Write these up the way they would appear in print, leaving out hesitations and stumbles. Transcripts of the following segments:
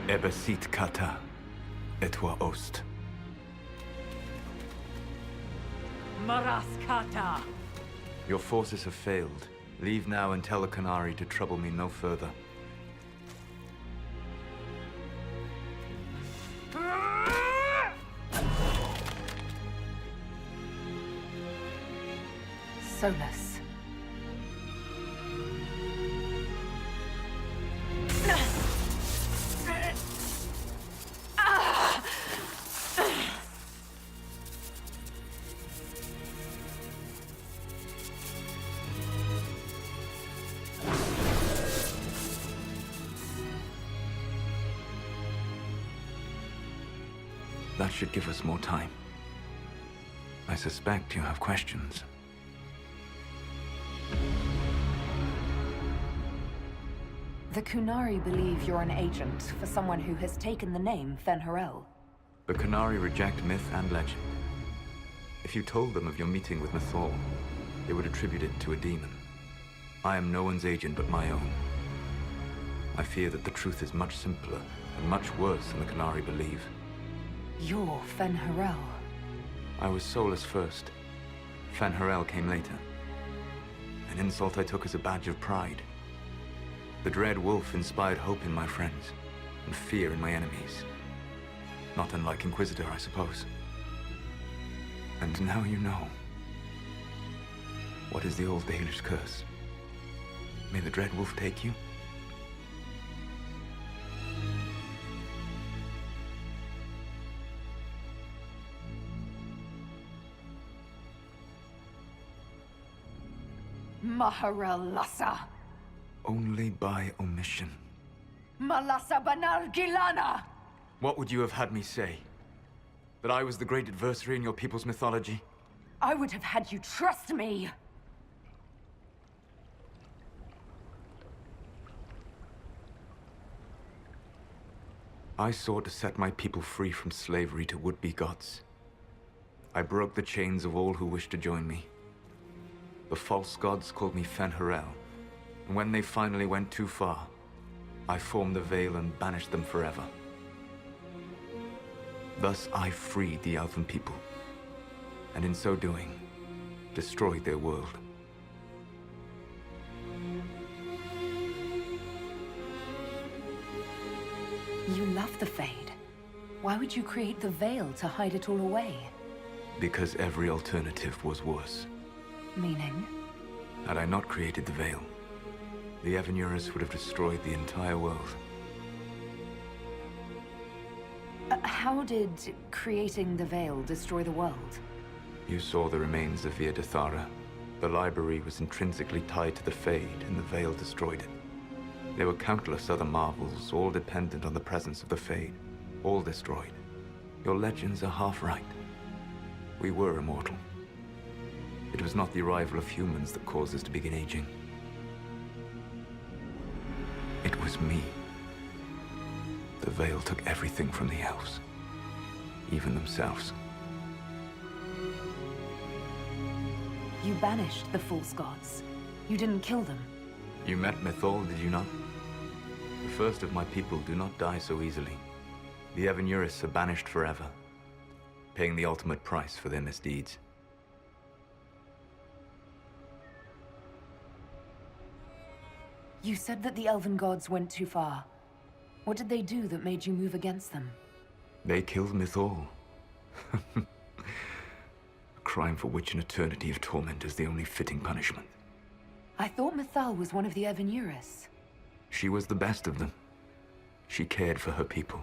Ebesit kata, etwa ost. Maraskata! Your forces have failed. Leave now and tell the Canary to trouble me no further. Solas. That should give us more time. I suspect you have questions. The Kunari believe you're an agent for someone who has taken the name Fen'Harel. The Canary reject myth and legend. If you told them of your meeting with Mythal, they would attribute it to a demon. I am no one's agent but my own. I fear that the truth is much simpler and much worse than the Canary believe. You're Fen'Harel. I was Solas first. Fen'Harel came later. An insult I took as a badge of pride. The Dread Wolf inspired hope in my friends, and fear in my enemies. Not unlike Inquisitor, I suppose. And now you know. What is the old Baelish curse? May the Dread Wolf take you? Maharel Lassa! Only by omission. Malasa Banar Gilana! What would you have had me say? That I was the great adversary in your people's mythology? I would have had you trust me! I sought to set my people free from slavery to would-be gods. I broke the chains of all who wished to join me. The false gods called me Fen'Harel, and when they finally went too far, I formed the Veil and banished them forever. Thus I freed the Elven people, and in so doing, destroyed their world. You love the Fade. Why would you create the Veil to hide it all away? Because every alternative was worse. Meaning? Had I not created the Veil, the Evanurus would have destroyed the entire world. How did creating the Veil destroy the world? You saw the remains of Via Dathara. The library was intrinsically tied to the Fade, and the Veil destroyed it. There were countless other marvels, all dependent on the presence of the Fade, all destroyed. Your legends are half right. We were immortal. It was not the arrival of humans that caused us to begin aging. It was me. The Veil took everything from the elves, even themselves. You banished the false gods. You didn't kill them. You met Mythal, did you not? The first of my people do not die so easily. The Evanurus are banished forever, paying the ultimate price for their misdeeds. You said that the Elven gods went too far. What did they do that made you move against them? They killed Mythal. A crime for which an eternity of torment is the only fitting punishment. I thought Mythal was one of the Evanurus. She was the best of them. She cared for her people.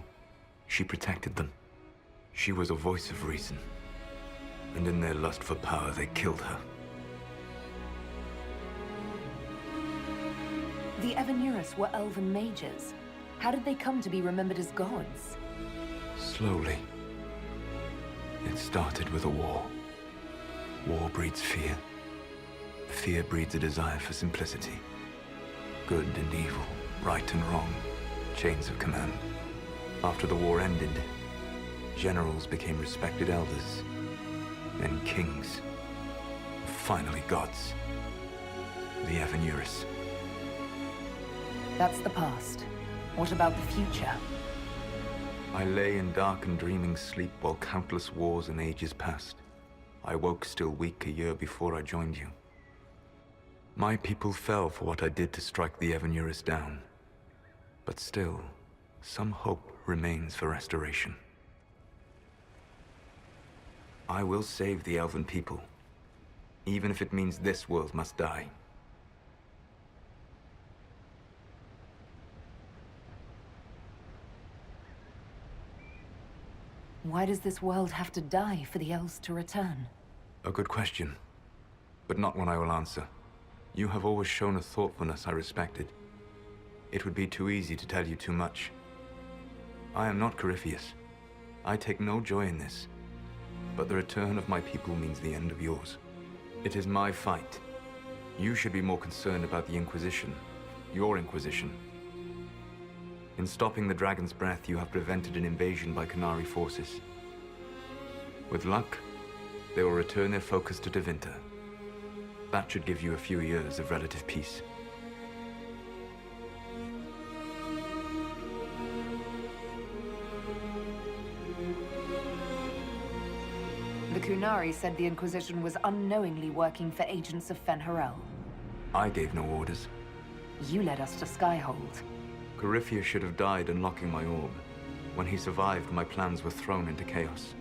She protected them. She was a voice of reason. And in their lust for power, they killed her. The Evanurus were elven mages. How did they come to be remembered as gods? Slowly. It started with a war. War breeds fear. Fear breeds a desire for simplicity. Good and evil, right and wrong, chains of command. After the war ended, generals became respected elders, then kings, finally gods. The Evanurus. That's the past. What about the future? I lay in dark and dreaming sleep while countless wars and ages passed. I woke still weak a year before I joined you. My people fell for what I did to strike the Evanurus down. But still, some hope remains for restoration. I will save the Elven people, even if it means this world must die. Why does this world have to die for the elves to return? A good question, but not one I will answer. You have always shown a thoughtfulness I respected. It would be too easy to tell you too much. I am not Corypheus. I take no joy in this. But the return of my people means the end of yours. It is my fight. You should be more concerned about the Inquisition. Your Inquisition. In stopping the Dragon's Breath, you have prevented an invasion by Qunari forces. With luck, they will return their focus to Tevinter. That should give you a few years of relative peace. The Qunari said the Inquisition was unknowingly working for agents of Fen'Harel. I gave no orders. You led us to Skyhold. Corypheus should have died unlocking my orb. When he survived, my plans were thrown into chaos.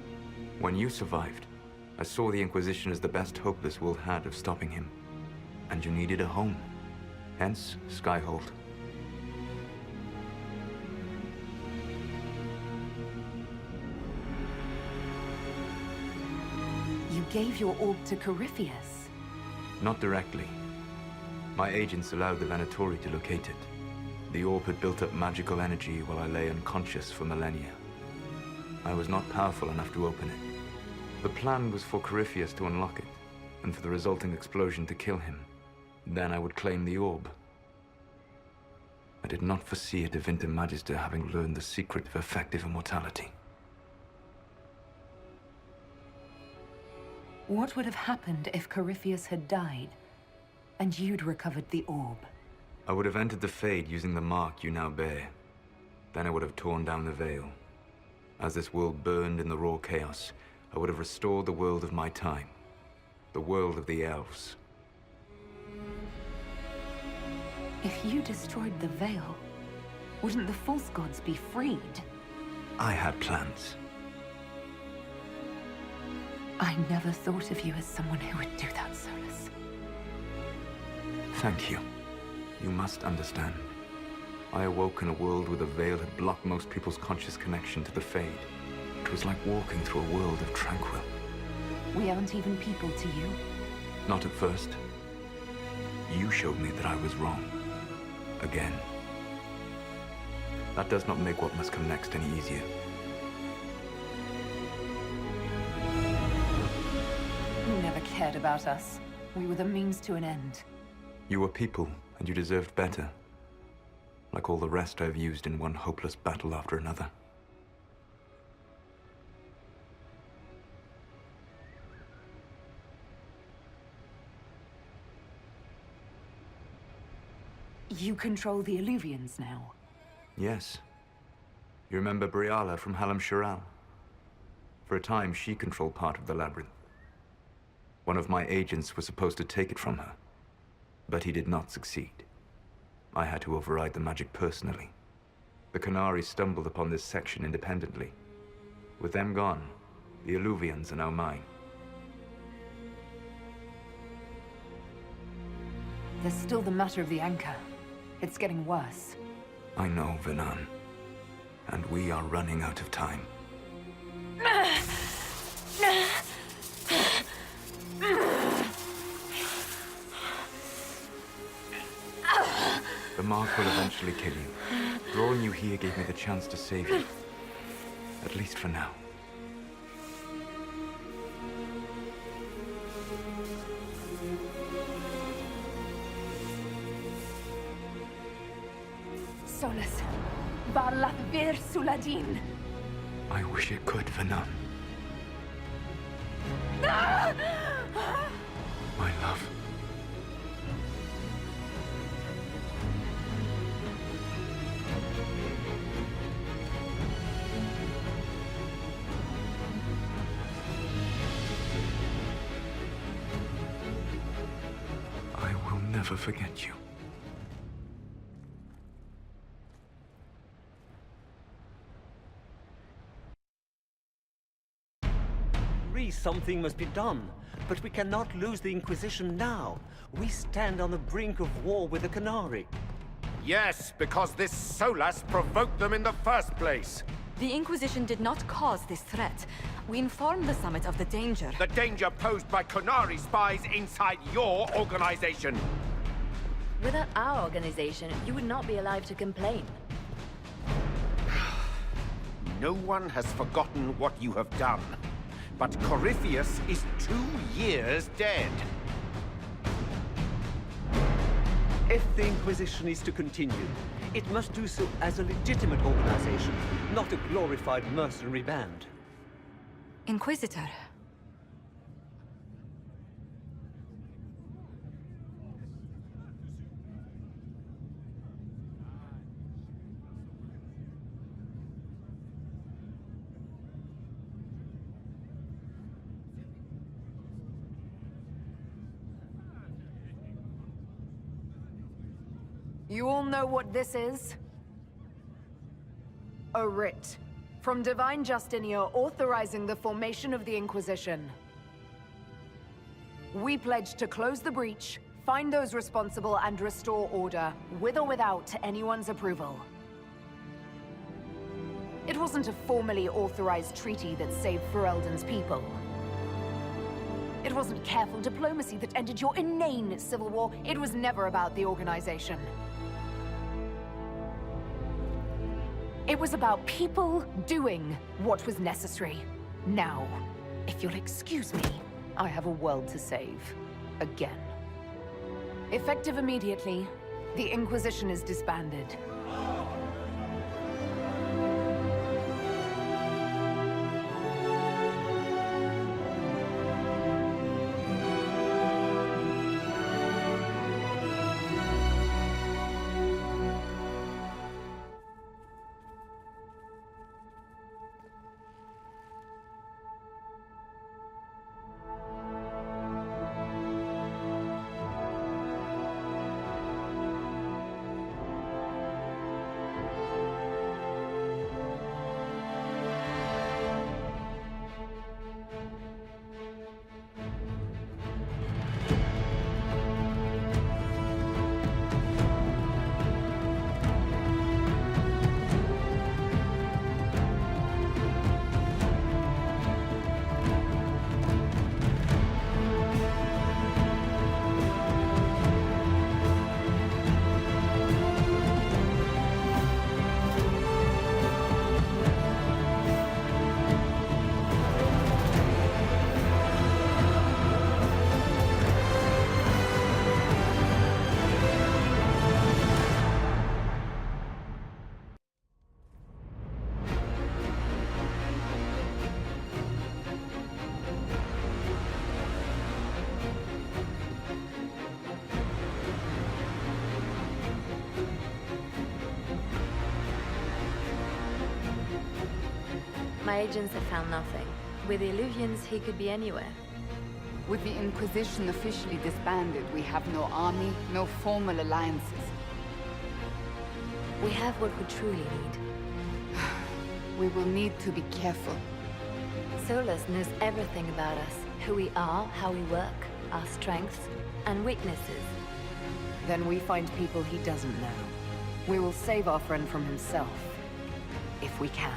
When you survived, I saw the Inquisition as the best hope this world had of stopping him. And you needed a home. Hence, Skyhold. You gave your orb to Corypheus? Not directly. My agents allowed the Venatori to locate it. The orb had built up magical energy while I lay unconscious for millennia. I was not powerful enough to open it. The plan was for Corypheus to unlock it, and for the resulting explosion to kill him. Then I would claim the orb. I did not foresee a Tevinter Magister having learned the secret of effective immortality. What would have happened if Corypheus had died, and you'd recovered the orb? I would have entered the Fade using the mark you now bear. Then I would have torn down the veil. As this world burned in the raw chaos, I would have restored the world of my time. The world of the elves. If you destroyed the veil, wouldn't the false gods be freed? I had plans. I never thought of you as someone who would do that, Solas. Thank you. You must understand. I awoke in a world where the veil had blocked most people's conscious connection to the Fade. It was like walking through a world of tranquil. We aren't even people to you. Not at first. You showed me that I was wrong. Again. That does not make what must come next any easier. You never cared about us. We were the means to an end. You were people, and you deserved better. Like all the rest I've used in one hopeless battle after another. You control the Illuvians now. Yes. You remember Briala from Halam Shiral? For a time, she controlled part of the labyrinth. One of my agents was supposed to take it from her, but he did not succeed. I had to override the magic personally. The Qunari stumbled upon this section independently. With them gone, the Illuvians are now mine. There's still the matter of the anchor. It's getting worse. I know, Venan. And we are running out of time. The mark will eventually kill you. Drawing you here gave me the chance to save you. At least for now. Solas, Varlath Vir Suladin. I wish it could, Venan. My love. never forget you. Something must be done, but we cannot lose the Inquisition now. We stand on the brink of war with the Canary. Yes, because this Solas provoked them in the first place. The Inquisition did not cause this threat. We informed the Summit of the danger. The danger posed by Canary spies inside your organization. Without our organization, you would not be alive to complain. No one has forgotten what you have done. But Corypheus is 2 years dead. If the Inquisition is to continue, it must do so as a legitimate organization, not a glorified mercenary band. Inquisitor. You all know what this is? A writ. From Divine Justinia authorizing the formation of the Inquisition. We pledge to close the breach, find those responsible, and restore order, with or without anyone's approval. It wasn't a formally authorized treaty that saved Ferelden's people. It wasn't careful diplomacy that ended your inane civil war. It was never about the organization. It was about people doing what was necessary. Now, if you'll excuse me, I have a world to save. Again. Effective immediately, the Inquisition is disbanded. My agents have found nothing. With the Illuvians, he could be anywhere. With the Inquisition officially disbanded, we have no army, no formal alliances. We have what we truly need. We will need to be careful. Solas knows everything about us. Who we are, how we work, our strengths and weaknesses. Then we find people he doesn't know. We will save our friend from himself. If we can.